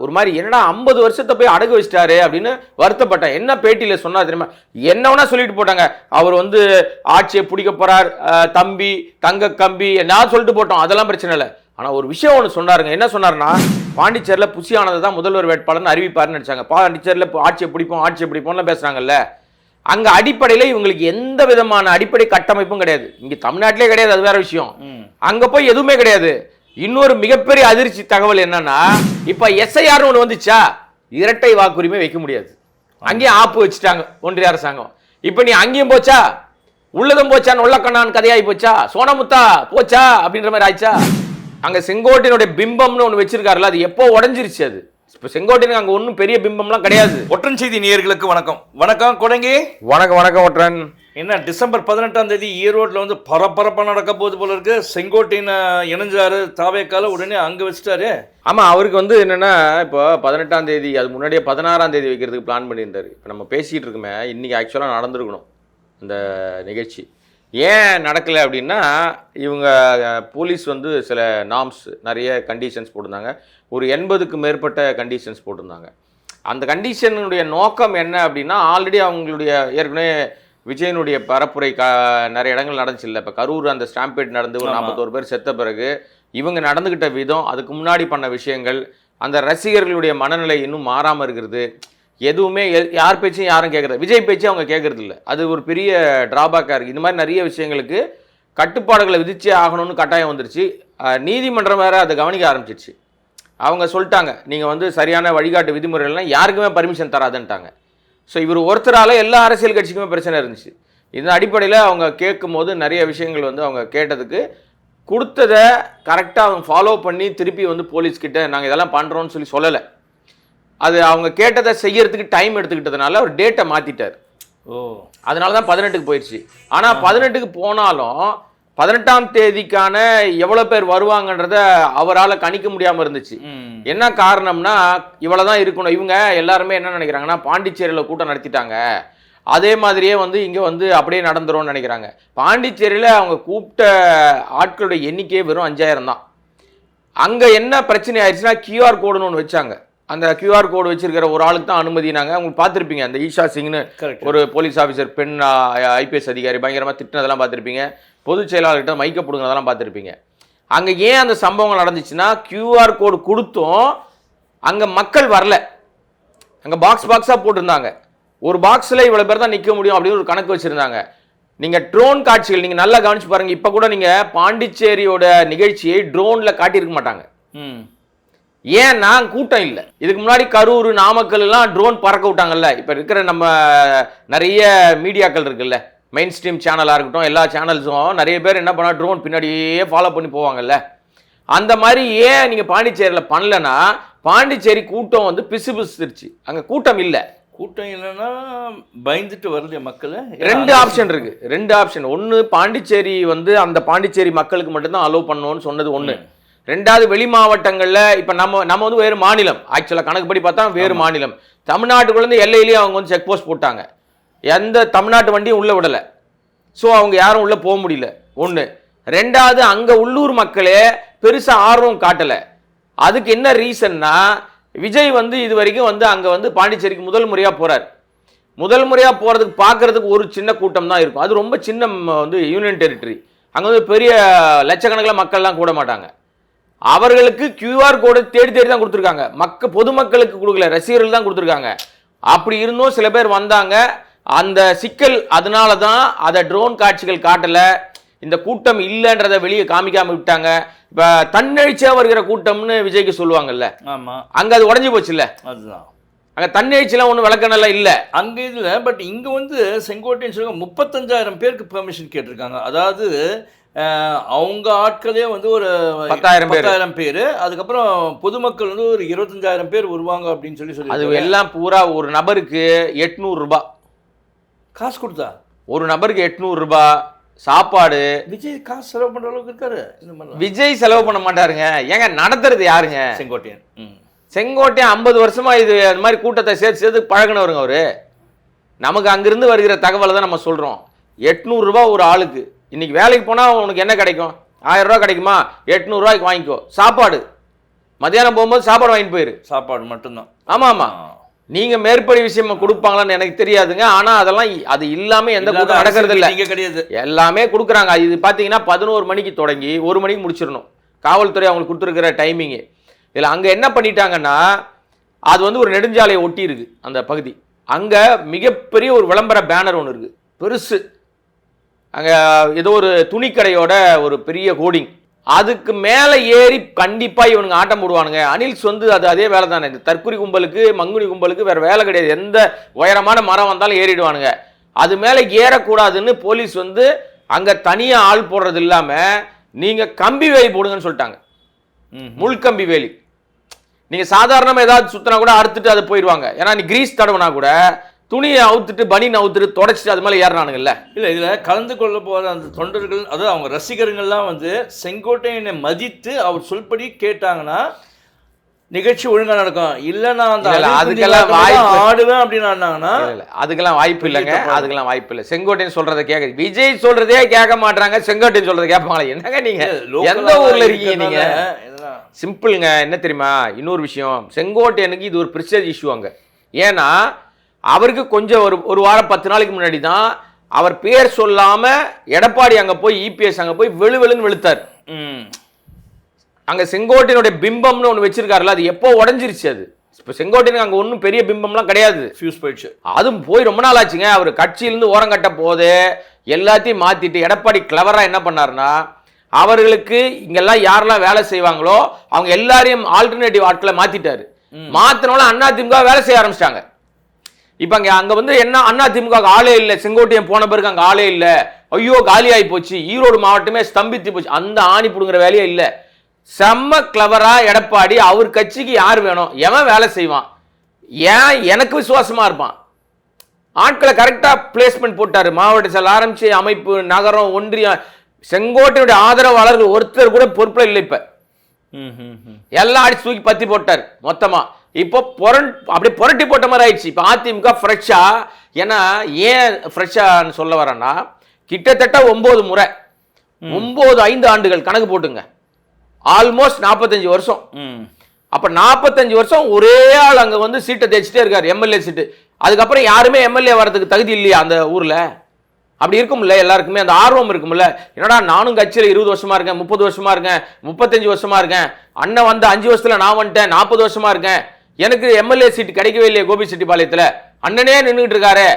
ஒரு மாதிரி என்னடா 50 வருஷத்தை போய் அடகு வச்சிட்டாரு அப்படின்னு வருத்தப்பட்டேன். என்ன பேட்டியில சொன்னா தெரியுமா, என்னவனா சொல்லிட்டு போட்டாங்க, அவர் வந்து ஆட்சியை பிடிக்க போறார், தம்பி தங்க கம்பி நான் சொல்லிட்டு போட்டோம், அதெல்லாம் பிரச்சனை இல்லை. ஆனா ஒரு விஷயம் ஒன்று சொன்னாருங்க. என்ன சொன்னாருன்னா, பாண்டிச்சேரியில் புசி ஆனந்த் தான் முதல்வர் வேட்பாளர்னு அறிவிப்பாருன்னு நினைச்சாங்க. பாண்டிச்சேரியில் ஆட்சியை பிடிப்போம்லாம் பேசுறாங்கல்ல, அங்க அடிப்படையில இவங்களுக்கு எந்த விதமான அடிப்படை கட்டமைப்பும் கிடையாது. இங்க தமிழ்நாட்டிலே கிடையாது, அது வேற விஷயம். அங்க போய் எதுவுமே கிடையாது. இன்னொரு மிகப்பெரிய அதிர்ச்சி தகவல் என்னன்னா, இப்ப எஸ்ஐஆர் ஒன்று வந்துச்சா, இரட்டை வாக்குரிமை வைக்க முடியாது. அங்கேயும் ஆப்பு வச்சுட்டாங்க ஒன்றிய அரசாங்கம். இப்ப நீ அங்கேயும் போச்சா, உள்ளதும் போச்சா, நொல்லக்கண்ணான் கதையாகி போச்சா, சோனமுத்தா போச்சா அப்படின்ற மாதிரி ஆயிடுச்சா. அங்க செங்கோட்டையனுடைய பிம்பம்னு ஒன்று வச்சிருக்காருல்ல, அது எப்போ உடஞ்சிருச்சு. அது இப்போ செங்கோட்டையனுக்கு அங்கே ஒன்றும் பெரிய பிம்பம்லாம் கிடையாது. ஒற்றன் செய்தி நேயர்களுக்கு வணக்கம். வணக்கம் கொடங்கி. வணக்கம் ஒற்றன். என்ன டிசம்பர் 18ஆம் தேதி ஈரோட்டில் வந்து பரபரப்பாக நடக்க போகுது போல இருக்கு. செங்கோட்டையன் இணைஞ்சாரு தாவேக்கால, உடனே அங்கே வச்சுட்டாரு. ஆமாம், அவருக்கு வந்து என்னென்னா, இப்போ 18ஆம் தேதி, அது முன்னாடியே 16ஆம் தேதி வைக்கிறதுக்கு பிளான் பண்ணியிருந்தாரு. இப்போ நம்ம பேசிகிட்டு இருக்குமே, இன்றைக்கி ஆக்சுவலாக நடந்திருக்கணும் அந்த நிகழ்ச்சி. ஏன் நடக்கலை அப்படின்னா, இவங்க போலீஸ் வந்து சில நார்ம்ஸ், நிறைய கண்டிஷன்ஸ் போட்டிருந்தாங்க. ஒரு 80க்கு மேற்பட்ட கண்டிஷன்ஸ் போட்டிருந்தாங்க. அந்த கண்டிஷனுடைய நோக்கம் என்ன அப்படின்னா, ஆல்ரெடி அவங்களுடைய ஏற்கனவே விஜயனுடைய பரப்புரை நிறைய இடங்கள் நடந்துச்சு இல்லை. இப்போ கரூர் அந்த ஸ்டாம்பேட் நடந்து ஒரு 41 பேர் செத்த பிறகு இவங்க நடந்துக்கிட்ட விதம், அதுக்கு முன்னாடி பண்ண விஷயங்கள், அந்த ரசிகர்களுடைய மனநிலை இன்னும் மாறாமல் இருக்கிறது, எதுவுமே யார் பேச்சும் யாரும் கேட்குறது, விஜய் பேச்சு அவங்க கேட்குறது இல்லை. அது ஒரு பெரிய ட்ராபேக்காக இருக்குது. இந்த மாதிரி நிறைய விஷயங்களுக்கு கட்டுப்பாடுகளை விதிச்சே ஆகணும்னு கட்டாயம் வந்துருச்சு. நீதிமன்றம் வேறு அதை கவனிக்க ஆரம்பிச்சிருச்சு. அவங்க சொல்லிட்டாங்க, நீங்கள் வந்து சரியான வழிகாட்டு விதிமுறைகள்லாம் யாருக்குமே பர்மிஷன் தராதுன்ட்டாங்க. ஸோ இவர் ஒருத்தரால் எல்லா அரசியல் கட்சிக்குமே பிரச்சனை இருந்துச்சு. இந்த அடிப்படையில் அவங்க கேட்கும் போது நிறைய விஷயங்கள் வந்து அவங்க கேட்டதுக்கு கொடுத்ததை கரெக்டாக அவங்க ஃபாலோ பண்ணி திருப்பி வந்து போலீஸ்கிட்ட நாங்கள் இதெல்லாம் பண்ணுறோன்னு சொல்லலை. அது அவங்க கேட்டதை செய்யறதுக்கு டைம் எடுத்துக்கிட்டதுனால ஒரு டேட்டை மாற்றிட்டார். அதனால தான் 18க்கு போயிடுச்சு. ஆனால் 18க்கு போனாலும் 18ஆம் தேதிக்கான எவ்வளோ பேர் வருவாங்கன்றத அவரால் கணிக்க முடியாமல் இருந்துச்சு. என்ன காரணம்னா, இவ்வளோதான் இருக்கணும். இவங்க எல்லாருமே என்ன நினைக்கிறாங்கன்னா, பாண்டிச்சேரியில் கூட்டம் நடத்திட்டாங்க, அதே மாதிரியே வந்து இங்கே வந்து அப்படியே நடந்துரும்னு நினைக்கிறாங்க. பாண்டிச்சேரியில் அவங்க கூப்பிட்ட ஆட்களுடைய எண்ணிக்கையே வெறும் 5000 தான். அங்கே என்ன பிரச்சனை ஆயிடுச்சுன்னா, QR கோடுன்னு ஒன்று வச்சாங்க. அந்த QR கோடு வச்சிருக்கிற ஒரு ஆளுக்கு தான் அனுமதினாங்க. உங்களுக்கு பார்த்துருப்பீங்க, அந்த ஈஷா சிங்னு ஒரு போலீஸ் ஆஃபீஸர், பெண் IPS அதிகாரி பயங்கரமாக திட்டினதெல்லாம் பார்த்துருப்பீங்க. பொதுச் செயலாளர்கிட்ட மைக்க பிடுங்கிறதெல்லாம் பார்த்துருப்பீங்க. அங்கே ஏன் அந்த சம்பவங்கள் நடந்துச்சுன்னா, QR கோடு கொடுத்தும் அங்கே மக்கள் வரல. அங்கே பாக்ஸாக போட்டிருந்தாங்க. ஒரு பாக்ஸில் இவ்வளோ பேர் தான் நிற்க முடியும் அப்படின்னு ஒரு கணக்கு வச்சுருந்தாங்க. நீங்கள் ட்ரோன் காட்சிகள் நீங்கள் நல்லா கவனிச்சு பாருங்கள். இப்போ கூட நீங்கள் பாண்டிச்சேரியோட நிகழ்ச்சியை ட்ரோனில் காட்டியிருக்க மாட்டாங்க. ஏன்னா கூட்டம் இல்லை. இதுக்கு முன்னாடி கரூர், நாமக்கல் எல்லாம் ட்ரோன் பறக்க விட்டாங்கல்ல. இப்போ இருக்கிற நம்ம நிறைய மீடியாக்கள் இருக்குல்ல, மெயின் ஸ்ட்ரீம் சேனலாக இருக்கட்டும், எல்லா சேனல்ஸும் நிறைய பேர் என்ன பண்ணால் ட்ரோன் பின்னாடியே ஃபாலோ பண்ணி போவாங்கல்ல. அந்த மாதிரி ஏன் நீங்கள் பாண்டிச்சேரியில் பண்ணலன்னா, பாண்டிச்சேரி கூட்டம் வந்து பிசுபிசுச்சு. அங்கே கூட்டம் இல்லை. கூட்டம் இல்லைன்னா பயந்துட்டு வருது மக்கள். 2 ஆப்ஷன் இருக்கு. 2 ஆப்ஷன். ஒன்று, பாண்டிச்சேரி வந்து அந்த பாண்டிச்சேரி மக்களுக்கு மட்டும்தான் அலோவ் பண்ணணும்னு சொன்னது ஒன்று. 2வது, வெளி மாவட்டங்களில் இப்போ நம்ம வந்து வேறு மாநிலம், ஆக்சுவலாக கணக்குப்படி பார்த்தா வேறு மாநிலம். தமிழ்நாட்டுக்குள்ளேருந்து எல்லையிலேயே அவங்க வந்து செக் போஸ்ட் போட்டாங்க. எந்த தமிழ்நாட்டு வண்டியும் உள்ளே விடலை. ஸோ அவங்க யாரும் உள்ளே போக முடியல. 1. 2வது, அங்கே உள்ளூர் மக்களே பெருசாக ஆர்வம் காட்டலை. அதுக்கு என்ன ரீசன்னா, விஜய் வந்து இது வரைக்கும் வந்து அங்கே வந்து பாண்டிச்சேரிக்கு முதல் முறையாக போகிறார். முதல் முறையாக போகிறதுக்கு பார்க்குறதுக்கு ஒரு சின்ன கூட்டம் தான் இருக்கும். அது ரொம்ப சின்ன வந்து யூனியன் டெரிட்டரி. அங்கே வந்து பெரிய லட்சக்கணக்கில் மக்கள்லாம் கூட மாட்டாங்க. அவர்களுக்கு QR கோடு தேடி தான் கொடுத்துருக்காங்க. பொதுமக்களுக்கு கொடுக்கல, ரசிகர்கள் தான் கொடுத்துருக்காங்க. அப்படி இருந்தும் சில பேர் வந்தாங்க. அந்த சிக்கல் அதனால தான் அதை ட்ரோன் காட்சிகள் காட்டலை. இந்த கூட்டம் இல்லைன்றதை வெளியே காமிக்காம விட்டாங்க. இப்போ தன்னெழுச்சியா வருகிற கூட்டம்னு விஜய்க்கு சொல்லுவாங்கல்ல, அங்கே அது உடஞ்சி போச்சு இல்லை. அதுதான் அங்கே தன்னெழுச்சிலாம் ஒன்றும் விளக்கணெல்லாம் இல்லை அங்கே இதில். பட் இங்கே வந்து செங்கோட்டைன்னு சொல்லுவாங்க 35,000 பேருக்கு பெர்மிஷன் கேட்டிருக்காங்க. அதாவது அவங்க ஆட்களே வந்து ஒரு 10,000 பேர், அதுக்கப்புறம் பொதுமக்கள் வந்து ஒரு 25,000 பேர் வருவாங்க அப்படின்னு சொல்லி அது எல்லாம் பூரா ஒரு நபருக்கு 800 ரூபாய் காசு கொடுத்தா. ஒரு நபருக்கு 800 ரூபாய் சாப்பாடு. விஜய் காசு செலவு பண்ற அளவுக்கு இருக்காரு. விஜய் செலவு பண்ண மாட்டாருங்க. ஏங்க நடத்துறது யாருங்க? செங்கோட்டையன் 50 வருஷமா இது அந்த மாதிரி கூட்டத்தை சேர்த்து பழகினவருங்க அவரு. நமக்கு அங்கிருந்து வருகிற தகவலை தான் நம்ம சொல்றோம். 800 ரூபாய் ஒரு ஆளுக்கு. இன்னைக்கு வேலைக்கு போனால் உனக்கு என்ன கிடைக்கும்? 1000 ரூபா கிடைக்குமா? 800 ரூபாய்க்கு வாங்கிக்கோ. சாப்பாடு மத்தியானம் போகும்போது சாப்பாடு வாங்கிட்டு போயிரு. சாப்பாடு மட்டும்தான். ஆமா ஆமா. நீங்க மேற்படி விஷயம் கொடுப்பாங்களான்னு எனக்கு தெரியாதுங்க. ஆனா அதெல்லாம் அது இல்லாம எந்த கூட்டம் நடக்கிறது இல்ல. கிடையாது. எல்லாமே கொடுக்குறாங்க. இது பாத்தீங்கன்னா 11 மணிக்கு தொடங்கி 1 மணிக்கு முடிச்சிடணும். காவல்துறை அவங்களுக்கு கொடுத்துருக்கிற டைமிங்கு. இதில் அங்கே என்ன பண்ணிட்டாங்கன்னா, அது வந்து ஒரு நெடுஞ்சாலையை ஒட்டி இருக்கு அந்த பகுதி. அங்கே மிகப்பெரிய ஒரு விளம்பர பேனர் ஒன்று இருக்குது, பெருசு. அங்கே ஏதோ ஒரு துணிக்கடையோட ஒரு பெரிய ஹோர்டிங். அதுக்கு மேலே ஏறி கண்டிப்பாக இவனுங்க ஆட்டம் போடுவானுங்க. அனில்ஸ் வந்து அது அதே வேலை தானே. இந்த தற்குறி கும்பலுக்கு மங்குனி கும்பலுக்கு வேறு வேலை கிடையாது. எந்த உயரமான மரம் வந்தாலும் ஏறிடுவானுங்க. அது மேலே ஏறக்கூடாதுன்னு போலீஸ் வந்து அங்கே தனியாக ஆள் போடுறது இல்லாமல் நீங்கள் கம்பி வேலி போடுங்கன்னு சொல்லிட்டாங்க. முள்கம்பி வேலி. நீங்கள் சாதாரணமாக ஏதாவது சுற்றினா கூட அறுத்துட்டு அது போயிடுவாங்க. ஏன்னா நீ கிரீஸ் தடவுனா கூட துணியை அவுத்துட்டு பனின்னு அவுத்துட்டு தொடச்சிட்டு அது மேலே ஏறினானுங்கல்ல. இல்லை, இதில் கலந்து கொள்ள போகிற அந்த தொண்டர்கள், அதாவது அவங்க ரசிகர்கள்லாம் வந்து செங்கோட்டையனை மதித்து அவர் சொல்படி கேட்டாங்கன்னா நிகழ்ச்சி ஒழுங்காக நடக்கும். இல்லைன்னா அந்த அதுக்கெல்லாம் வாய்ப்பு ஆடுவேன் அப்படின்னு அதுக்கெல்லாம் வாய்ப்பு இல்லைங்க. அதுக்கெல்லாம் வாய்ப்பு இல்லை. செங்கோட்டையன் சொல்றதை கேட்க, விஜய் சொல்றதே கேட்க மாட்டாங்க, செங்கோட்டையன் சொல்றதை கேட்பாங்களா? என்னங்க நீங்க எந்த ஊர்ல இருக்கீங்க? நீங்க சிம்பிள்ங்க. என்ன தெரியுமா இன்னொரு விஷயம், செங்கோட்டையனுக்கு இது ஒரு பிரஸ்டேஜ் இஷ்யூ அங்க. ஏன்னா அவருக்கு கொஞ்சம் ஒரு வாரம் 10 நாளைக்கு முன்னாடி தான் அவர் பேர் சொல்லாம எடப்பாடி அங்க போய் இபிஎஸ் அங்க போய் வெளுவெளுன்னு வெளுத்தார். அங்க செங்கோட்டையனுடைய பிம்பம்னு ஒன்று வச்சிருக்காருல்ல, அது எப்போ உடஞ்சிருச்சு. அது இப்போ செங்கோட்டையனுக்கு அங்கே ஒன்றும் பெரிய பிம்பம்லாம் கிடையாது, ஃபியூஸ் போயிடுச்சு. அதுவும் போய் ரொம்ப நாள் ஆச்சுங்க. அவர் கட்சியிலேருந்து ஓரங்கட்ட போது எல்லாத்தையும் மாற்றிட்டு எடப்பாடி கிளவராக என்ன பண்ணாருன்னா, அவர்களுக்கு இங்கெல்லாம் யாரெல்லாம் வேலை செய்வாங்களோ அவங்க எல்லாரையும் ஆல்டர்னேட்டிவ் ஆட்களை மாற்றிட்டாரு. மாற்றினால அதிமுக வேலை செய்ய ஆரம்பிச்சிட்டாங்க. இப்போ அங்கே வந்து என்ன, அதிமுக ஆளே இல்லை. செங்கோட்டையன் போன பிறகு அங்கே ஆளே இல்லை. ஐயோ காலி ஆகி போச்சு, ஈரோடு மாவட்டமே ஸ்தம்பித்து போச்சு. அந்த ஆணி பிடுங்குற வேலையே இல்லை. செம்ம கிளவரா எடப்பாடி அவர் கட்சிக்கு யார் வேணும், எவன் வேலை செய்வான், ஏன் எனக்கு விசுவாசமா இருப்பான், ஆட்களை கரெக்டா பிளேஸ்மெண்ட் போட்டாரு. மாவட்ட செயல் ஆரம்பிச்சு அமைப்பு, நகரம், ஒன்றியம், செங்கோட்டையுடைய ஆதரவாளர்கள் ஒருத்தர் கூட பொறுப்புல இல்லை. இப்ப எல்லாம் அடிச்சு தூக்கி பத்தி போட்டார் மொத்தமா. இப்போ அப்படி புரட்டி போட்ட மாதிரி ஆயிடுச்சு. இப்ப அதிமுக ஃப்ரெஷ்ஷா. ஏன்னா ஏன் ஃப்ரெஷ்ஷான்னு சொல்ல வரேன்னா, கிட்டத்தட்ட 9 முறை 5 ஆண்டுகள் கணக்கு போட்டுங்க, ஆல்மோஸ்ட் 45 வருஷம். அப்ப 45 வருஷம் ஒரே ஆள் அங்க வந்து சீட்டை தேய்ச்சிட்டே இருக்காரு, எம்எல்ஏ சீட்டு. அதுக்கப்புறம் யாருமே எம்எல்ஏ வரதுக்கு தகுதி இல்லையா அந்த ஊர்ல? அப்படி இருக்கும்ல, எல்லாருக்குமே அந்த ஆர்வம் இருக்கும்ல. என்னடா நானும் கட்சியில் 20 வருஷமா இருக்கேன், 30 வருஷமா இருக்கேன், 35 வருஷமா இருக்கேன், அண்ணன் வந்து 5 வருஷத்துல நான் வந்துட்டேன், 40 வருஷமா இருக்கேன், எனக்கு எம்எல்ஏ சீட் கிடைக்கவே இல்லையே கோபிச்செட்டிப்பாளையத்துல, அண்ணனே நின்றுட்டு இருக்காரு.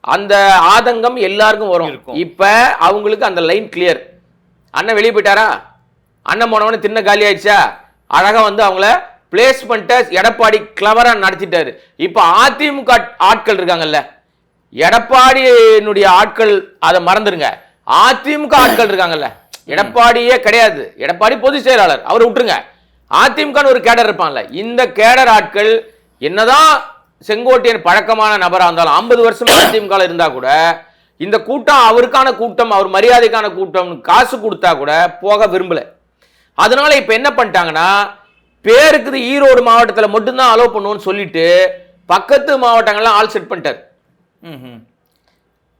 அந்த ஆதங்கம் எல்லாருக்கும் வரும். இப்ப அவங்களுக்கு அந்த லைன் கிளியர். அண்ணன் வெளியே போயிட்டாரா, அண்ணன் போனவனே தின்ன காலி ஆயிடுச்சா, அழகா வந்து அவங்கள பிளேஸ்மெண்ட்டை எடப்பாடி கிளவரா நடத்திட்டாரு. இப்ப அதிமுக ஆட்கள் இருக்காங்கல்ல, எடப்பாடியினுடைய ஆட்கள் அதை மறந்துருங்க, அதிமுக ஆட்கள் இருக்காங்கல்ல, எடப்பாடியே கிடையாது, எடப்பாடி பொதுச் செயலாளர் அவரை விட்டுருங்க, அதிமுக ஒரு கேடர் இருப்பாங்கல்ல, இந்த கேடர் ஆட்கள் என்னதான் செங்கோட்டையன் பழக்கமான நபராக இருந்தாலும் 50 வருஷம் அதிமுக இருந்தா கூட இந்த கூட்டம் அவருக்கான கூட்டம், அவர் மரியாதைக்கான கூட்டம், காசு கொடுத்தா கூட போக விரும்பல. அதனால இப்ப என்ன பண்ணிட்டாங்கன்னா, பேருக்கு ஈரோடு மாவட்டத்தில் மட்டும்தான் அலோவ் பண்ணுவோம்னு சொல்லிட்டு பக்கத்து மாவட்டங்கள்லாம் ஆள் செட் பண்ணிட்டார்.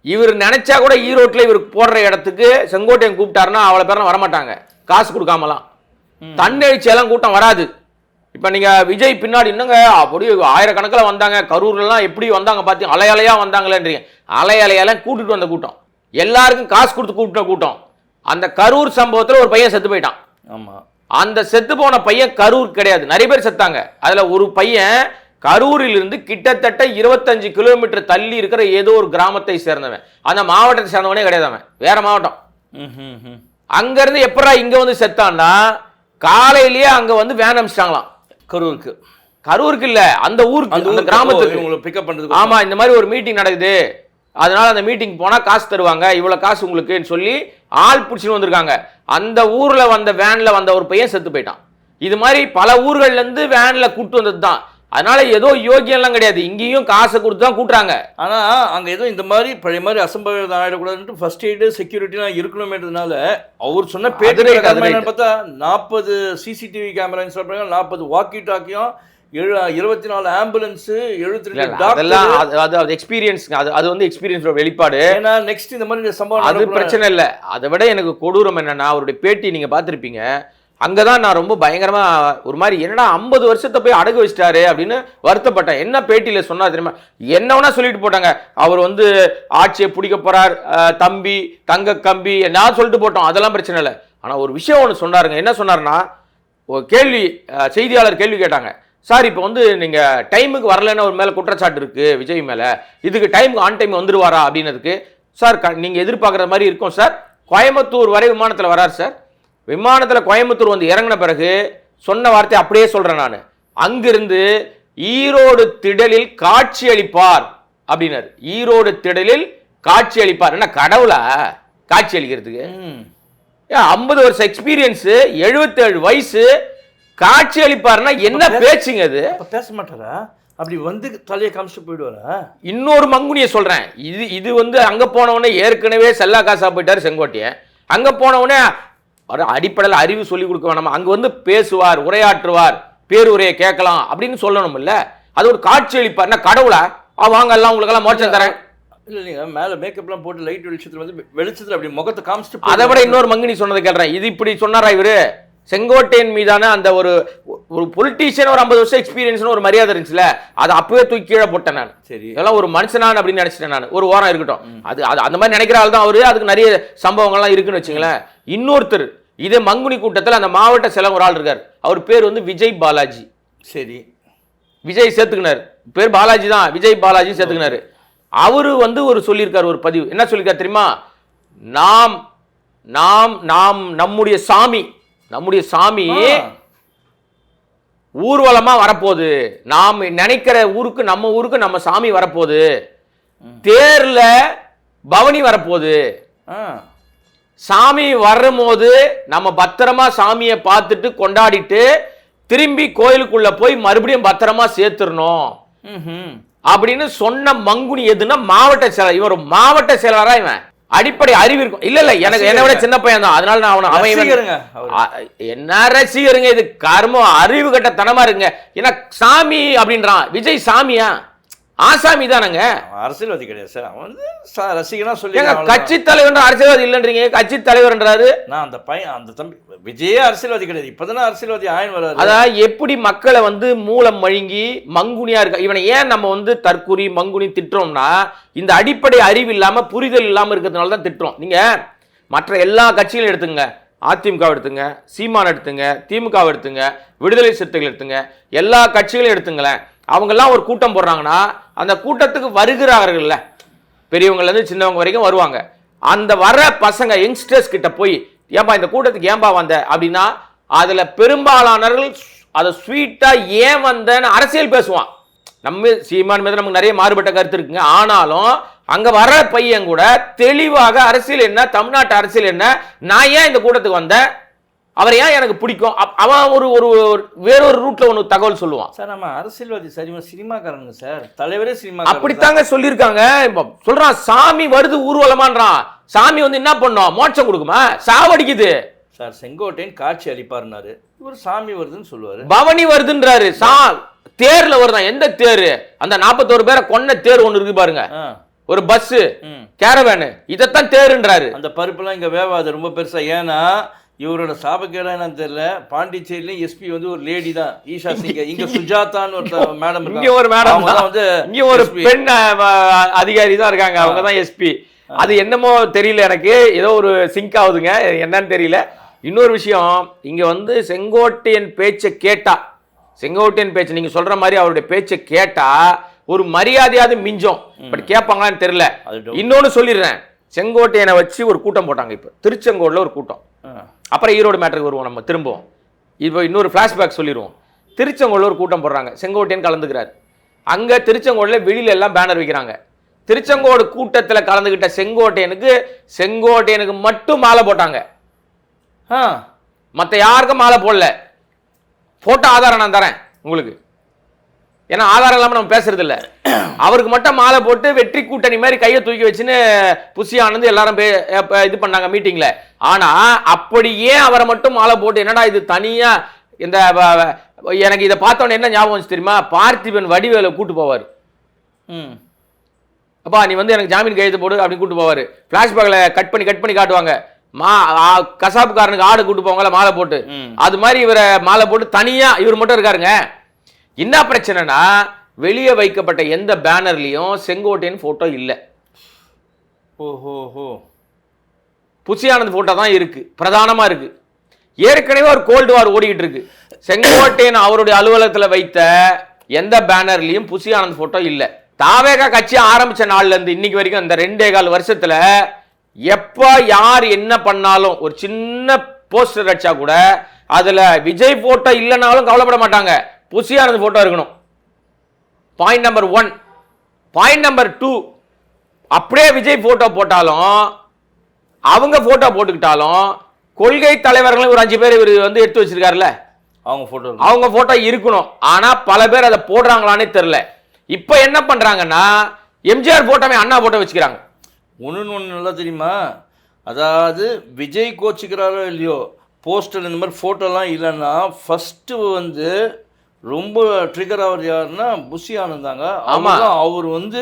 இவர் நினைச்சா கூட ஈரோட்டில் இவர் போடுற இடத்துக்கு செங்கோட்டையன் கூப்பிட்டாருன்னா அவ்வளவு பேரும் வரமாட்டாங்க, காசு கொடுக்காமலாம். தன்னெழுச்சியெல்லாம் கூட்டம் வராது. இப்ப நீங்க விஜய் பின்னாடி என்னங்க அப்படி ஆயிரக்கணக்கில் வந்தாங்க, கரூர்லாம் எப்படி வந்தாங்க பாத்தீங்க, அலையலையா வந்தாங்களேன்றீங்க. அலையலையெல்லாம் கூட்டிட்டு வந்த கூட்டம், எல்லாருக்கும் காசு கொடுத்து கூப்பிட்ட கூட்டம். அந்த கரூர் சம்பவத்தில் ஒரு பையன் செத்து போயிட்டான். ஆமா, அந்த செத்து போன பையன் கரூர் கிடையாது, நிறைய பேர் செத்தாங்க. அதுல ஒரு பையன் கரூரில் இருந்து கிட்டத்தட்ட 25 கிலோமீட்டர் தள்ளி இருக்கிற ஏதோ ஒரு கிராமத்தை சேர்ந்தவன், அந்த மாவட்டத்தை சேர்ந்தவனே கிடையாது, அவன் வேற மாவட்டம். அங்க இருந்து எப்படா இங்க வந்து செத்தான்னா, காலையிலேயே அங்க வந்து வேன் அமிச்சிட்டாங்களாம் கரூருக்கு இல்ல, அந்த ஊருக்கு, அந்த கிராமத்துக்கு பிக்கப் பண்றது. ஆமா, இந்த மாதிரி ஒரு மீட்டிங் நடக்குது, அதனால அந்த மீட்டிங் போனா காசு தருவாங்க, இவ்வளவு காசு உங்களுக்குன்னு சொல்லி ஆள் பிடிச்சின்னு வந்திருக்காங்க. அந்த ஊர்ல வந்த வேன்ல வந்த ஒரு பையன் செத்து போயிட்டான். இது மாதிரி பல ஊர்கள்ல இருந்து வேன்ல கூட்டு வந்தது தான். அதனால ஏதோ யோகியெல்லாம் கிடையாது, இங்கேயும் காசை கொடுத்து தான் கூட்டுறாங்க. ஆனா அங்க ஏதோ இந்த மாதிரி பழைய மாதிரி அசம்பாவிதம் ஆயிடக்கூடாதுன்னு ஃபர்ஸ்ட் எய்டு செக்யூரிட்டிலாம் இருக்கணுமேன்றதுனால அவர் சொன்ன பேட்டரி பார்த்தா 40 சிசிடிவி கேமரா சொல்றாங்க, 40 வாக்கி டாக்கியும், 24 ஆம்புலன்ஸ், 72 எக்ஸ்பீரியன்ஸ். அது வந்து எக்ஸ்பீரியன்ஸோட வெளிப்பாடு. ஏன்னா நெக்ஸ்ட் இந்த மாதிரி சம்பவம் அது பிரச்சனை இல்லை. அதை விட எனக்கு கொடூரம் என்னன்னா, அவருடைய பேட்டி நீங்க பார்த்திருப்பீங்க, அங்கதான் நான் ரொம்ப பயங்கரமா ஒரு மாதிரி என்னடா 50 வருஷத்தை போய் அடகு வச்சிட்டாரு அப்படின்னு வருத்தப்பட்டேன். என்ன பேட்டியில சொன்னா தெரியுமா, என்ன வேணா சொல்லிட்டு போட்டாங்க, அவர் வந்து ஆட்சியை பிடிக்க போறார், தம்பி தங்க கம்பி நான் சொல்லிட்டு போட்டோம், அதெல்லாம் பிரச்சனை இல்லை. ஆனா ஒரு விஷயம் ஒன்று சொன்னாருங்க. என்ன சொன்னாருன்னா, ஒரு கேள்வி செய்தியாளர் கேள்வி கேட்டாங்க, சார் இப்போ வந்து நீங்க டைமுக்கு வரலன்னு ஒரு மேல குற்றச்சாட்டு இருக்கு விஜய் மேல, இதுக்கு டைமுக்கு ஆன் டைம் வந்துருவாரா அப்படின்னதுக்கு, சார் நீங்க எதிர்பார்க்குற மாதிரி இருக்கும் சார், கோயம்புத்தூர் வரை விமானத்தில் வராரு சார், விமானத்தில் கோயம்புத்தூர் வந்து இறங்கின பிறகு சொன்ன வார்த்தை அப்படியே சொல்றேன் நான், அங்கிருந்து ஈரோடு திடலில் காட்சி அளிப்பார் அப்படின்னாரு. ஈரோடு திடலில் காட்சி அளிப்பார். என்ன கடவுளா காட்சி அளிக்கிறதுக்கு? 50 வருஷம் எக்ஸ்பீரியன்ஸ், 77 வயசு, காட்சி அளிப்பார்னா என்ன பேச்சுங்க அது? பேச மாட்டாரா? அப்படி வந்து தலையை காமிச்சிட்டு போயிடுவாரா? இன்னொரு மங்குனியை சொல்றேன், இது வந்து அங்க போனவனே ஏற்கனவே செல்லா காசா போயிட்டாரு செங்கோட்டையன். அங்க போனவனே அடிப்படையில் அறிவு சொல்லி கொடுக்க வேணாமா, அங்க வந்து பேசுவார், உரையாற்றுவார், பேருரையை கேட்கலாம் அப்படின்னு சொல்லணும் இல்ல. அது ஒரு காட்சி அளிப்பார். கடவுளா வாங்க எல்லாம் உங்களுக்கு எல்லாம் மோட்சம் தரேன். இல்ல நீங்க மேல மேக்கப்லாம் போட்டு லைட் வெளிச்சத்துல வந்து வெளிச்சத்துல அப்படி முகத்தை காமிச்சிட்டு, அதை விட இன்னொரு மங்குனி சொன்னதை கேட்கிறேன். இது இப்படி சொன்னாரா இவரு? செங்கோட்டையன் மீதான அந்த ஒரு பொலிட்டீஷியன் ஒரு 50 வருஷம் எக்ஸ்பீரியன்ஸ் ஒரு மரியாதை இருந்துச்சுல, அதை அப்பவே தூக்கி கீழே போட்டேன் நான். சரி, இதெல்லாம் ஒரு மனுஷனான் அப்படின்னு நினைச்சிட்டேன் நான். ஒரு ஓரம் இருக்கட்டும், அது அந்த மாதிரி நினைக்கிற ஆள் தான் அவரு. அதுக்கு நிறைய சம்பவங்கள்லாம் இருக்குன்னு வச்சுங்களேன். இன்னொருத்தர் இதே மங்குனி கூட்டத்தில் அந்த மாவட்ட செலவு ஒரு ஆள் இருக்கார், அவர் பேர் வந்து விஜய் பாலாஜி. சரி, விஜய் சேர்த்துக்கினார், பேர் பாலாஜி தான், விஜய் பாலாஜி சேர்த்துக்கினாரு. அவரு வந்து ஒரு சொல்லியிருக்காரு, ஒரு பதிவு என்ன சொல்லியிருக்காரு தெரியுமா, நாம் நாம் நாம் நம்முடைய சாமி ஊர்வலமா வரப்போகுது, நாம் நினைக்கிற ஊருக்கு நம்ம ஊருக்கு நம்ம சாமி வரப்போகுது, தேர்ல பவனி வரப்போகுது, சாமி வரும்போது நம்ம பத்திரமா சாமியை பார்த்துட்டு கொண்டாடிட்டு திரும்பி கோயிலுக்குள்ள போய் மறுபடியும் பத்திரமா சேர்த்துடணும் அப்படின்னு சொன்ன மங்குனி எதுன்னா மாவட்ட செயலர். இவன் ஒரு மாவட்ட செயலரா? இவன் அடிப்படை அறிவு இருக்கும் இல்ல இல்ல, எனக்கு என்ன விட சின்ன பையன் தான், அதனால நான் அவனை என்ன ரசிகருங்க, இது கர்மம் அறிவு கட்ட தனமா இருங்க. ஏன்னா சாமி அப்படின்றான், விஜய் சாமியா? ஆசாமி தானங்க, அரசியல்வாதி கிடையாது சார். அவன் வந்து ரசிகனா சொல்லி கட்சி தலைவர் அரசியல்வாதி இல்லைன்றீங்க, கட்சி தலைவர்ன்றாரு. நான் அந்த பையன் அந்த தம்பி விஜயே அரசியல்வாதி கிடையாது, இப்பதானே அரசியல்வாதி ஆயின் வராது. அதான் எப்படி மக்களை வந்து மூலம் மழுங்கி மங்குனியா இருக்க இவனை ஏன் நம்ம வந்து தற்குறி மங்குனி திட்டுறோம்னா, இந்த அடிப்படை அறிவு இல்லாம புரிதல் இல்லாம இருக்கிறதுனால தான் திட்டுறோம். நீங்க மற்ற எல்லா கட்சிகளையும் எடுத்துங்க, அதிமுக எடுத்துங்க, சீமான் எடுத்துங்க, திமுக எடுத்துங்க, விடுதலை சிறுத்தைகள் எடுத்துங்க, எல்லா கட்சிகளையும் எடுத்துங்களேன். அவங்கெல்லாம் ஒரு கூட்டம் போடுறாங்கன்னா அந்த கூட்டத்துக்கு வருகிறார்கள்ல, பெரியவங்கலேருந்து சின்னவங்க வரைக்கும் வருவாங்க. அந்த வர பசங்க யங்ஸ்டர்ஸ் கிட்ட போய் ஏன்பா இந்த கூட்டத்துக்கு ஏன்பா வந்த அப்படின்னா, அதுல பெரும்பாலானவர்கள் அதை ஸ்வீட்டா ஏன் வந்தேன்னு அரசியல் பேசுவான். நம்ம சீமான் மீது நமக்கு நிறைய மாறுபட்ட கருத்து இருக்குங்க. ஆனாலும் அங்க வர பையன் கூட தெளிவாக அரசியல் என்ன, தமிழ்நாட்டு அரசியல் என்ன, நான் ஏன் இந்த கூட்டத்துக்கு வந்தேன், அவர் ஏன் எனக்கு பிடிக்கும், அவன் ஒரு ஒரு வேறொரு ரூட்ல ஒன்று தகவல் சொல்லுவான். சார் நம்ம அரசியல்வாதி சரிமா சினிமாக்காரங்க சார், தலைவரே சினிமா அப்படித்தாங்க சொல்லியிருக்காங்க. சொல்றான் சாமி வருது ஊர்வலமான்றான், சாமி வந்து என்ன பண்ணோம், மோட்சம் கொடுக்குமா, சாவடிக்குது சார். செங்கோட்டையன் காட்சி அளிப்பாருனாரு, இவர் சாமி வருதுன்னு சொல்லுவாரு, பவனி வருதுன்றாரு. தேர்ல வருதான், எந்த தேரு, அந்த 41 பேரை கொன்ன தேர் ஒண்ணு இருக்கு பாருங்க, ஒரு பஸ் கேரவேனு, இதத்தான் தேருன்றாரு. அந்த பருப்புலாம் இங்க வேவாது, ரொம்ப பெருசா. ஏன்னா இவரோட சாபக்கேடா என்னன்னு தெரியல, பாண்டிச்சேரியிலும் எஸ்பி வந்து ஒரு லேடி தான், ஈஷா சிங். இங்க சுஜாதான்னு ஒரு மேடம், இங்க ஒரு மேடம் வந்து, இங்க ஒரு பெண் அதிகாரி தான் இருக்காங்க, அவங்க தான் எஸ்பி. அது என்னமோ தெரியல எனக்கு, ஏதோ ஒரு சிங்க் ஆகுதுங்க, என்னன்னு தெரியல. இன்னொரு விஷயம், இங்க வந்து செங்கோட்டையன் பேச்சை கேட்டா, செங்கோட்டையன் பேச்சு நீங்க சொல்ற மாதிரி அவருடைய பேச்சை கேட்டா ஒரு மரியாதையாவது மிஞ்சம், பட் கேட்பாங்களான்னு தெரியல. இன்னொன்னு சொல்லிடுறேன், செங்கோட்டையனை வச்சு ஒரு கூட்டம் போட்டாங்க இப்ப திருச்செங்கோடுல ஒரு கூட்டம். அப்புறம் ஈரோடு மேட்டருக்கு வருவோம் நம்ம திரும்பவும். இப்போ இன்னொரு ஃபிளாஷ்பேக் சொல்லிடுவோம். திருச்செங்கோடுல ஒரு கூட்டம் போடுறாங்க, செங்கோட்டையன் கலந்துக்கிறார். அங்க திருச்செங்கோடுல வெளியில எல்லாம் பேனர் வைக்கிறாங்க. திருச்செங்கோடு கூட்டத்தில் கலந்துகிட்ட செங்கோட்டையனுக்கு மட்டும் மாலை போட்டாங்க, மற்ற யாருக்கும் மாலை போடல. போட்டோ ஆதாரம் நான் தரேன் உங்களுக்கு, ஏன்னா ஆதாரம் இல்லாமல் நம்ம பேசுறது இல்லை. அவருக்கு மட்டும் மாலை போட்டு வெற்றி கூட்டணி மாதிரி கையை தூக்கி வச்சுன்னு புஷி ஆனந்த் எல்லாரும் இது பண்ணாங்க மீட்டிங்ல. ஆனா அப்படி ஏன் அவரை மட்டும் மாலை போட்டு, என்னடா இது தனியா இந்த, எனக்கு இதை பார்த்தோன்னே என்ன ஞாபகம் வந்துச்சு தெரியுமா, பார்த்திபன் வடிவேலை கூட்டு போவார். அப்பா நீ வந்து எனக்கு ஜாமீன் கையெழுத்து போடு அப்படின்னு கூட்டு போவார். ஃபிளாஷ்பேக்கில் கட் பண்ணி காட்டுவாங்க. கசாப்புக்காரனுக்கு ஆடு கூட்டு போவாங்கள மாலை போட்டு, அது மாதிரி இவரை மாலை போட்டு தனியா இவர் மட்டும் இருக்காருங்க. என்ன பிரச்சனைனா வெளியே வைக்கப்பட்ட எந்த பேனர்லயும் செங்கோட்டையன் போட்டோ இல்ல. ஓஹோ, புசி ஆனந்த் போட்டோ தான் இருக்கு, பிரதானமா இருக்கு. ஏற்கனவே ஒரு கோல்டு வார் ஓடிக்கிட்டு இருக்கு. செங்கோட்டையன் அவருடைய அலுவலகத்தில் வைத்த எந்த பேனர்லயும் புசி ஆனந்த் போட்டோ இல்ல. தாவேகா கட்சி ஆரம்பிச்ச நாள்ல இருந்து இன்னைக்கு வரைக்கும் இந்த 2.25 வருஷத்துல எப்ப யார் என்ன பண்ணாலும் ஒரு சின்ன போஸ்டர் அடிச்சா கூட அதுல விஜய் போட்டோ இல்லைனாலும் கவலைப்பட மாட்டாங்க, புசி ஆனந்த் போட்டோ இருக்கணும். Point number 1. பாயிண்ட் நம்பர் 2, அப்படியே விஜய் போட்டோ போட்டாலும் அவங்க போட்டோ போட்டுக்கிட்டாலும் கொள்கை தலைவர்களும் ஒரு 5 பேர் இவர் வந்து எடுத்து வச்சிருக்காருல்ல, அவங்க போட்டோ இருக்கணும். ஆனா பல பேர் அதை போடுறாங்களானே தெரியல. இப்ப என்ன பண்றாங்கன்னா எம்ஜிஆர் போட்டோமே அண்ணா போட்டோ வச்சுக்கிறாங்க. ஒன்று நல்லா தெரியுமா, அதாவது விஜய் கோச்சிக்கிறாரோ இல்லையோ, போஸ்டர் இந்த மாதிரி ஃபோட்டோலாம் இல்லைன்னா ஃபஸ்ட்டு வந்து ரொம்ப ட்ரிகர் ஆகிறது யாருன்னா புசி ஆனந்தாங்க. ஆமாம், அவர் வந்து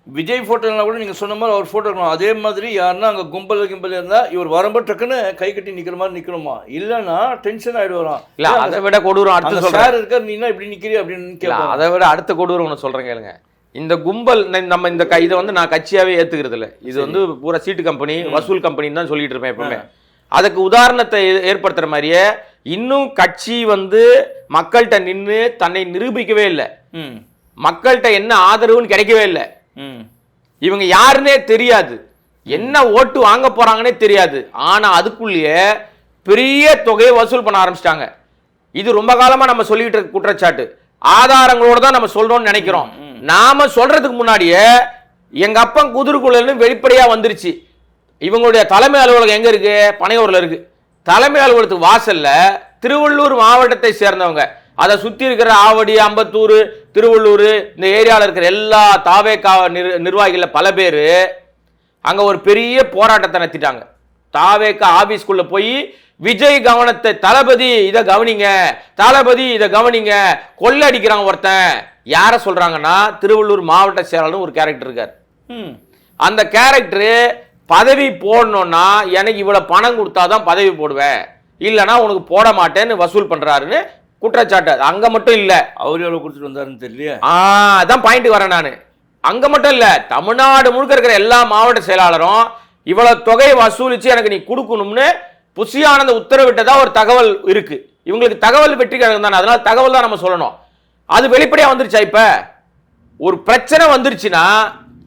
விஜய் ஃபோட்டோனா கூட நீங்கள் சொன்ன மாதிரி அவர் ஃபோட்டோ இருக்கணும். அதே மாதிரி யாருன்னா அங்கே கும்பல் இருந்தால் இவர் வரும்போது டக்குன்னு கை கட்டி நிற்கிற மாதிரி நிற்கணுமா, இல்லைன்னா டென்ஷன் ஆகிடுவாராம். இல்லை அதை விட கொடூரம் அடுத்த சார் இருக்கார், நீ என்ன இப்படி நிற்கிறீ அப்படின்னு கேட்கலாம். அதை விட அடுத்த கொடூரம் ஒன்று சொல்கிறேன் கேளுங்க. இந்த கும்பல் நம்ம இந்த இதை வந்து நான் கட்சியாகவே ஏற்றுக்கிறது இல்லை. இது வந்து பூரா சீட்டு கம்பெனி, வசூல் கம்பெனின்னு தான் சொல்லிட்டு இருப்பேன் எப்பவுமே. அதுக்கு உதாரணத்தை ஏற்படுத்துகிற மாதிரியே இன்னும் கட்சி வந்து மக்கள்கிட்ட நின்று தன்னை நிரூபிக்கவே இல்லை. மக்கள்கிட்ட என்ன ஆதரவுன்னு கிடைக்கவே இல்லை. இவங்க யாருன்னே தெரியாது, என்ன ஓட்டு வாங்க போறாங்கன்னே தெரியாது. ஆனா அதுக்குள்ளேயே பெரிய தொகையை வசூல் பண்ண ஆரம்பிச்சிட்டாங்க. இது ரொம்ப காலமா நம்ம சொல்லிட்டு இருக்க குற்றச்சாட்டு. ஆதாரங்களோட தான் நம்ம சொல்றோம்னு நினைக்கிறோம். நாம சொல்றதுக்கு முன்னாடியே எங்க அப்பன் குதிர்குழல்னு வெளிப்படையா வந்துருச்சு. இவங்களுடைய தலைமை அலுவலகம் எங்க இருக்கு? பனையூர்ல இருக்கு. தலைமை அலுவலகத்துக்கு வாசல்ல திருவள்ளூர் மாவட்டத்தை சேர்ந்தவங்க, அதை சுற்றி இருக்கிற ஆவடி, அம்பத்தூர், திருவள்ளூர் இந்த ஏரியாவில் இருக்கிற எல்லா தாவேகா நிர்வாகிகள் பல பேர் அங்கே ஒரு பெரிய போராட்டத்தை நடத்திட்டாங்க. தாவேகா ஆபீஸ்குள்ள போய் விஜய் கவனத்தை, தளபதி இதை கவனிங்க, தளபதி இதை கவனிங்க, கொள்ளடிக்கிறாங்க ஒருத்தன். யாரை சொல்றாங்கன்னா திருவள்ளூர் மாவட்ட செயலாளர் ஒரு கேரக்டர் இருக்கார். அந்த கேரக்டரு பதவி போடணும்னா எனக்கு இவ்வளவு பணம் கொடுத்தாதான் பதவி போடுவேன், இல்லைன்னா உனக்கு போட மாட்டேன்னு வசூல் பண்றாருன்னு குற்றச்சாட்டு. அங்க மட்டும் இல்ல, அவர் எவ்வளவு கொடுத்துட்டு வந்தாருன்னு தெரியல. அதான் பாயிண்ட் வரேன் நானு. அங்க மட்டும் இல்ல, தமிழ்நாடு முழுக்க இருக்கிற எல்லா மாவட்ட செயலாளரும் இவ்வளவு தொகையை வசூலிச்சு எனக்கு நீ கொடுக்கணும்னு புசி ஆனந்த் உத்தரவிட்டதா ஒரு தகவல் இருக்கு. இவங்களுக்கு தகவல் வெற்றி கழகம் தானே, அதனால தகவல் தான் நம்ம சொல்லணும். அது வெளிப்படையா வந்துருச்சா? இப்ப ஒரு பிரச்சனை வந்துருச்சுன்னா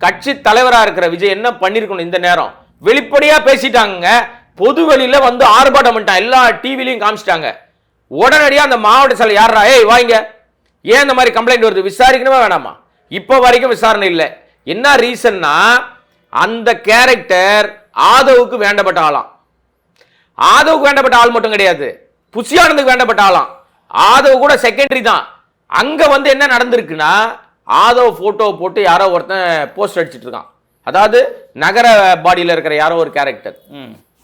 கட்சி தலைவரா இருக்கிற விஜய் என்ன பண்ணிருக்கணும்? இந்த நேரம் வெளிப்படையா பேசிட்டாங்க. பொது வெளியில வந்து ஆர்ப்பாட்டம் பண்ணிட்டான், எல்லா டிவிலையும் காமிச்சிட்டாங்க. உடனடியாக அந்த மாவட்ட செயலர் யாரா, ஏய் வாங்க, ஏன் இந்த மாதிரி கம்ப்ளைண்ட் வருது, விசாரிக்கணுமா வேணாமா? இப்போ வரைக்கும் விசாரணை இல்லை. என்ன ரீசன்னா அந்த கேரக்டர் ஆதவுக்கு வேண்டப்பட்ட ஆளாம். ஆதவுக்கு வேண்டப்பட்ட ஆள் மட்டும் கிடையாது, புசி ஆனந்துக்கு வேண்டப்பட்ட ஆளாம். ஆதவ் கூட செகண்டரி தான். அங்க வந்து என்ன நடந்திருக்குன்னா ஆதவ் போட்டோ போட்டு யாரோ ஒருத்தன் போஸ்ட் அடிச்சிட்டு இருக்கான். அதாவது நகர பாடியில் இருக்கிற யாரோ ஒரு கேரக்டர்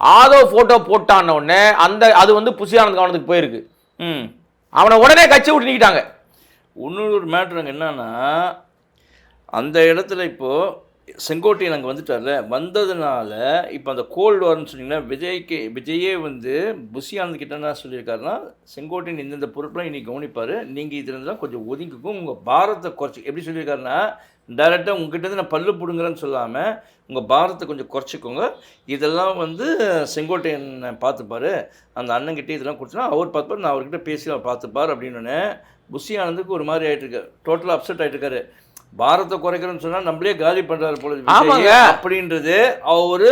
ஆதவ் போட்டோ போட்டான உடனே அது வந்து புசி ஆனந்த் கவனத்துக்கு போயிருக்கு. அவனை உடனே கட்சி விட்டு நீக்கிட்டாங்க. இன்னொரு மேட்ரு என்னன்னா, அந்த இடத்துல இப்போ செங்கோட்டையன் அங்கே வந்துட்டார்ல, வந்ததுனால இப்போ அந்த கோல்டு வார்னு சொன்னீங்கன்னா விஜயே வந்து புசி ஆனந்த் கிட்ட என்ன சொல்லியிருக்காருன்னா, செங்கோட்டையன் இந்தந்த பொருட்களாம் இன்னைக்கு கவனிப்பார், நீங்கள் இதுலேருந்துலாம் கொஞ்சம் ஒதுங்கிக்கும், உங்கள் பாரத்தை குறைச்சி. எப்படி சொல்லியிருக்காருன்னா, டைரெக்டாக உங்ககிட்ட நான் பல்லு பிடுங்குறேன்னு சொல்லாமல் உங்கள் பாரத்தை கொஞ்சம் குறைச்சிக்கோங்க, இதெல்லாம் வந்து செங்கோட்டையன் பார்த்துப்பார், அந்த அண்ணன்கிட்ட இதெல்லாம் கொடுத்தனா அவர் பார்த்துப்பார், நான் அவர்கிட்ட பேசி அவர் பார்த்துப்பார் அப்படின்னு புசி ஆனந்துக்கு ஒரு மாதிரி ஆகிட்டுருக்காரு, டோட்டலாக அப்செட் ஆகிட்டுருக்காரு. பாரத்தை குறைக்கிறேன்னு சொன்னால் நம்மளே காலி பண்ணுறாரு போல அப்படின்றது அவரு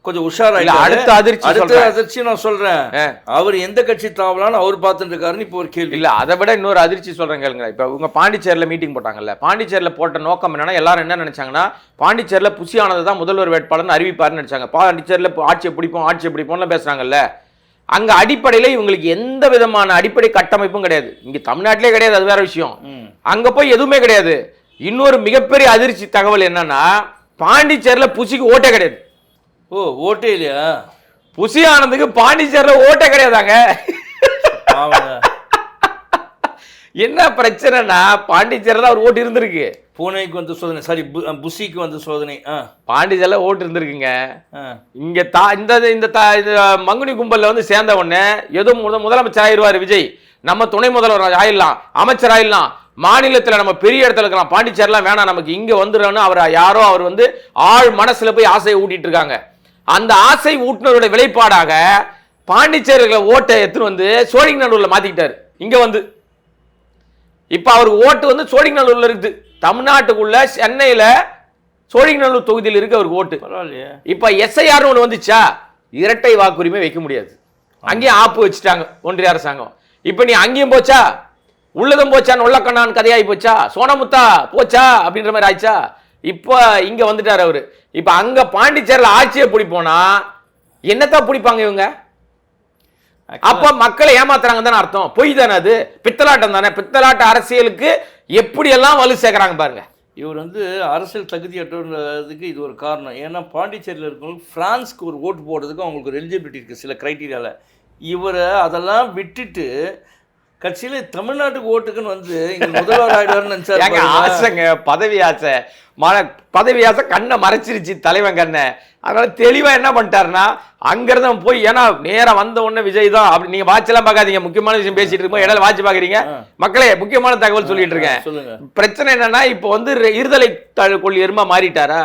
கொஞ்சம் உஷாராயில. அடுத்த அதிர்ச்சி நான் சொல்றேன், அவர் எந்த கட்சி தாவலான்னு அவர் பார்த்துட்டு இருக்காருன்னு இப்போ ஒரு கேள்வி. இல்ல அதை விட இன்னொரு அதிர்ச்சி சொல்றேன் கேளுங்க. இப்ப உங்க பாண்டிச்சேரியில மீட்டிங் போட்டாங்கல்ல, பாண்டிச்சேரியில போட்ட நோக்கம் என்னன்னா, எல்லாரும் என்ன நினைச்சாங்கன்னா பாண்டிச்சேரியில புசி ஆனந்த் தான் முதல்வர் வேட்பாளர்னு அறிவிப்பாருன்னு நினைச்சாங்க. பாண்டிச்சேரியில ஆட்சியை பிடிப்போம்னு பேசுறாங்கல்ல, அங்க அடிப்படையில இவங்களுக்கு எந்த விதமான அடிப்படை கட்டமைப்பும் கிடையாது. இங்க தமிழ்நாட்டிலே கிடையாது, அது வேற விஷயம். அங்க போய் எதுவுமே கிடையாது. இன்னொரு மிகப்பெரிய அதிர்ச்சி தகவல் என்னன்னா, பாண்டிச்சேரியில புசிக்கு ஓட்டே கிடையாது. ஓ, ஓட்டே இல்லையா? புசி ஆனந்துக்கு பாண்டிச்சேரியில ஓட்டே கிடையாதாங்க. என்ன பிரச்சனைனா பாண்டிச்சேரியில் அவர் ஓட்டு இருந்திருக்கு. பூனேக்கு வந்து சோதனை, சாரி புசிக்கு வந்து சோதனை. பாண்டிச்சேரியில் ஓட்டு இருந்திருக்குங்க. இங்க இந்த மங்குனி கும்பல்ல வந்து சேர்ந்த உடனே ஏதோ முதலமைச்சர் ஆயிடுவார் விஜய், நம்ம துணை முதல்வர் ஆயிடலாம், அமைச்சர் ஆயிடலாம், மாநிலத்தில் நம்ம பெரிய இடத்துல இருக்கலாம், பாண்டிச்சேரிலாம் வேணாம் நமக்கு இங்க வந்துடணும். அவர் வந்து ஆள் மனசுல போய் ஆசையை ஊட்டிட்டு இருக்காங்க. அந்த ஆசை ஊட்டினருடைய விளைப்பாடாக பாண்டிச்சேரியில ஓட்டை எடுத்துன்னு வந்து சோழிங்கநல்லூர்ல மாத்திக்கிட்டாரு. இங்க வந்து இப்ப அவருக்கு ஓட்டு வந்து சோழிங்கநல்லூர்ல இருக்குது. தமிழ்நாட்டுக்குள்ள சென்னையில சோழிங்கநல்லூர் தொகுதியில் இருக்கு அவருக்கு ஓட்டு. பரவாயில்லையே. இப்ப எஸ்ஐஆர் ஒன்று வந்துச்சா, இரட்டை வாக்குரிமை வைக்க முடியாது, அங்கேயும் ஆப்பு வச்சுட்டாங்க ஒன்றிய அரசாங்கம். இப்ப நீ அங்கேயும் போச்சா, உள்ளதும் போச்சா, நொல்லக்கண்ணான் கதையாகி போச்சா, சோனமுத்தா போச்சா அப்படின்ற மாதிரி ஆயிடுச்சா. இப்ப இங்க வந்துட்டாரு அவரு. இப்ப அங்க பாண்டிச்சேரியில் ஆட்சியை பிடிப்போனா என்னத்தான் பிடிப்பாங்க இவங்க? அப்ப மக்களை ஏமாத்துறாங்க தானே அர்த்தம். பொய் தானே அது, பித்தலாட்டம் தானே. பித்தலாட்ட அரசியலுக்கு எப்படி எல்லாம் வலு சேர்க்கறாங்க பாருங்க. இவர் வந்து அரசியல் தகுதியற்றதுக்கு இது ஒரு காரணம். ஏன்னா பாண்டிச்சேரியில் இருக்கவங்களுக்கு பிரான்ஸ்க்கு ஒரு ஓட்டு போடுறதுக்கு அவங்களுக்கு ஒரு எலிஜிபிலிட்டி இருக்குது சில க்ரைட்டீரியாவில். இவரை அதெல்லாம் விட்டுட்டு கட்சியில் தமிழ்நாட்டுக்கு ஓட்டுக்குன்னு வந்து இங்கே முதல்வர் ஆகிடுவார்னு நினச்சாங்க. ஆசைங்க, பதவி ஆசை, பதவி ஆசை கண்ணை மறைச்சிருச்சு தலைவன் கண்ணை. அதனால தெளிவா என்ன பண்ணிட்டாருன்னா அங்கிருந்து போய், ஏன்னா நேரம் வந்த உடனே விஜய் தான் அப்படி. நீங்க வாட்ச் எல்லாம் பார்க்காதீங்க, முக்கியமான விஷயம் பேசிட்டு இருக்கோம், இடையில வாட்ச் பாக்குறீங்க. மக்களே முக்கியமான தகவல் சொல்லிட்டு இருக்கேன். பிரச்சனை என்னன்னா இப்போ வந்து இருதலை கொள்ளி எருமா மாறிட்டாரா,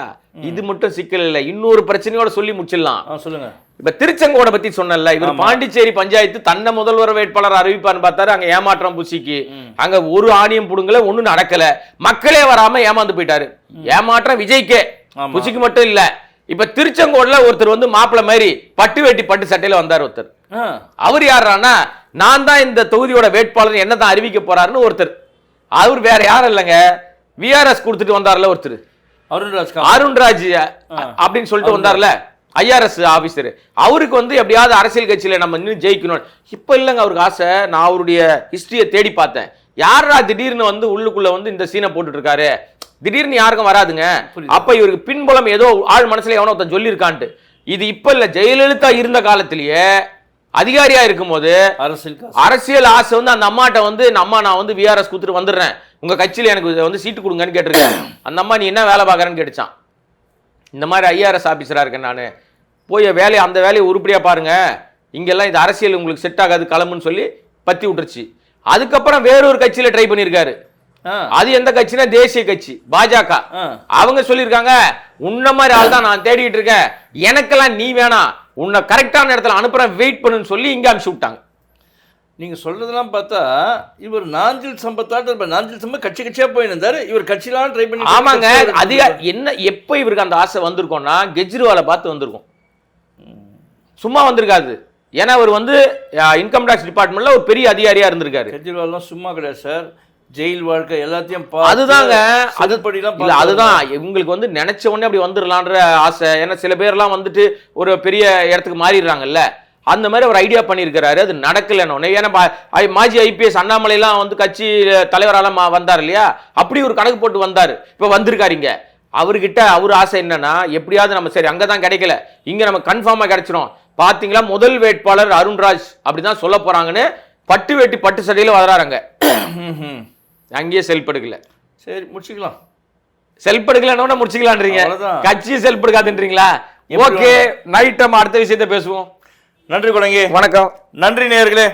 இது மட்டும் சிக்கல் இல்லை, இன்னொரு பிரச்சனையோட சொல்லி முடிச்சிடலாம். சொல்லுங்க. இப்ப திருச்செங்கோட பத்தி சொன்னல, இவர் பாண்டிச்சேரி பஞ்சாயத்து தன்னை முதல்வர் வேட்பாளர் அறிவிப்பான்னு பார்த்தாரு. அங்க ஏமாற்றம் புசிக்கு, அங்க ஒரு ஆணியம் புடுங்கல, ஒண்ணு நடக்கல, மக்களே வராம ஏமாந்து போயிட்டாரு. ஏமாற்றம் விஜய்க்கே, புசிக்கு மட்டும் இல்ல. இப்ப திருச்செங்கோடுல ஒருத்தர் வந்து மாப்பிள்ள மாதிரி பட்டு வேட்டி பட்டு சட்டையில வந்தார் ஒருத்தர். அவர் யாருன்னா, நான் தான் இந்த தொகுதியோட வேட்பாளர், என்னதான் அறிவிக்க போறாருன்னு ஒருத்தர். அவர் வேற யாரும் இல்லைங்க, விஆர்எஸ் கொடுத்துட்டு வந்தார்ல ஒருத்தர், அருண்ராஜ் அப்படின்னு சொல்லிட்டு வந்தார்ல, ஐஆர்எஸ் ஆபீசர். அவருக்கு வந்து எப்படியாவது அரசியல் கட்சியில நம்ம இன்னும் ஜெயிக்கணும். இப்ப இல்லைங்க அவருக்கு ஆசை. நான் அவருடைய ஹிஸ்டரியை தேடி பார்த்தேன். யாரா திடீர்னு வந்து உள்ளுக்குள்ள வந்து இந்த சீனை போட்டுட்டு இருக்காரு, திடீர்னு யாருக்கும் வராதுங்க. அப்ப இவருக்கு பின்புலம் ஏதோ ஆள் மனசுல எவனோ ஒருத்தன் சொல்லியிருக்கான்ட்டு. இது இப்ப இல்ல, ஜெயலலிதா இருந்த காலத்திலேயே அதிகாரியா இருக்கும் போது அரசியல் ஆசை வந்து அந்த அம்மாட்ட வந்து, அம்மா நான் வந்து விஆர்எஸ் கொடுத்துட்டு வந்துடுறேன், உங்க கட்சியில எனக்கு வந்து சீட்டு கொடுங்கன்னு கேட்டிருக்கேன். அந்த அம்மா நீ என்ன வேலை பார்க்கறேன்னு கேட்டுச்சான். இந்த மாதிரி ஐஆர்எஸ் ஆபீசரா இருக்கேன் நான், போய் வேலையை அந்த வேலையை உருப்படியா பாருங்க, இங்கெல்லாம் இது அரசியல் உங்களுக்கு செட் ஆகாது கிளம்புன்னு சொல்லி பத்தி விட்டுருச்சு. அதுக்கப்புறம் வேறொரு கட்சியில ட்ரை பண்ணியிருக்காரு. அது எந்த கட்சினா தேசிய கட்சி பாஜக. அவங்க சொல்லியிருக்காங்க, உன்ன மாதிரி ஆள் தான் நான் தேடிட்டு இருக்கேன், எனக்கெல்லாம் நீ வேணாம், உன்னை கரெக்டான இடத்துல அனுப்புறேன், வெயிட் பண்ணுன்னு சொல்லி இங்க அனுப்பிச்சு விட்டாங்க. நீங்க சொல்றதெல்லாம் பார்த்தா இவர் நாஞ்சில் சம்பத்தாட்ட, நாஞ்சில் சம்பத் கட்சி கட்சியா போயிருந்தாரு, இவர் கட்சியெல்லாம் ட்ரை பண்ணி. ஆமாங்க, என்ன எப்ப இவருக்கு அந்த ஆசை வந்திருக்கோம்னா கெஜ்ரிவாலை பார்த்து வந்திருக்கும், சும்மா வந்திருக்காது. ஏன்னா அவர் வந்து இன்கம் டாக்ஸ் டிபார்ட்மெண்ட்ல ஒரு பெரிய அதிகாரியா இருந்திருக்காரு. கெஜ்ரிவால்லாம் சும்மா கிடையாது சார், ஜெயில் வாழ்க்கை எல்லாத்தையும் அதுதாங்க, அதுதான் இவங்களுக்கு வந்து நினைச்ச உடனே அப்படி வந்துடலான்ற ஆசை. ஏன்னா சில பேர்லாம் வந்துட்டு ஒரு பெரிய இடத்துக்கு மாறிடுறாங்கல்ல, அந்த மாதிரி ஒரு ஐடியா பண்ணியிருக்கிறாரு. அது நடக்கலன்னு. ஏன்னா மாஜி ஐபிஎஸ் அண்ணாமலைலாம் வந்து கட்சி தலைவராலாம் வந்தார் இல்லையா, அப்படி ஒரு கணக்கு போட்டு வந்தார். இப்போ வந்திருக்காருங்க. அவர்கிட்ட அவர் ஆசை என்னன்னா, எப்படியாவது நம்ம சரி அங்கதான் கிடைக்கல, இங்க நம்ம கன்ஃபார்மா கிடைச்சிரும். பாத்தீங்களா, முதல் வேட்பாளர் அருண்ராஜ் அப்படிதான் சொல்ல போறாங்கன்னு பட்டு வேட்டி பட்டு சட்டையில வர்றாங்க. அங்கேயே செல்படுக்கல. சரி முடிச்சுக்கலாம். செல்படுக்கலன்னு முடிச்சுக்கலான்றீங்க, கட்சி செல்படுக்காதுன்றீங்களா? ஓகே, நைட் நம்ம அடுத்த விஷயத்தை பேசுவோம். நன்றி கொடங்கி. வணக்கம். நன்றி நேயர்களே.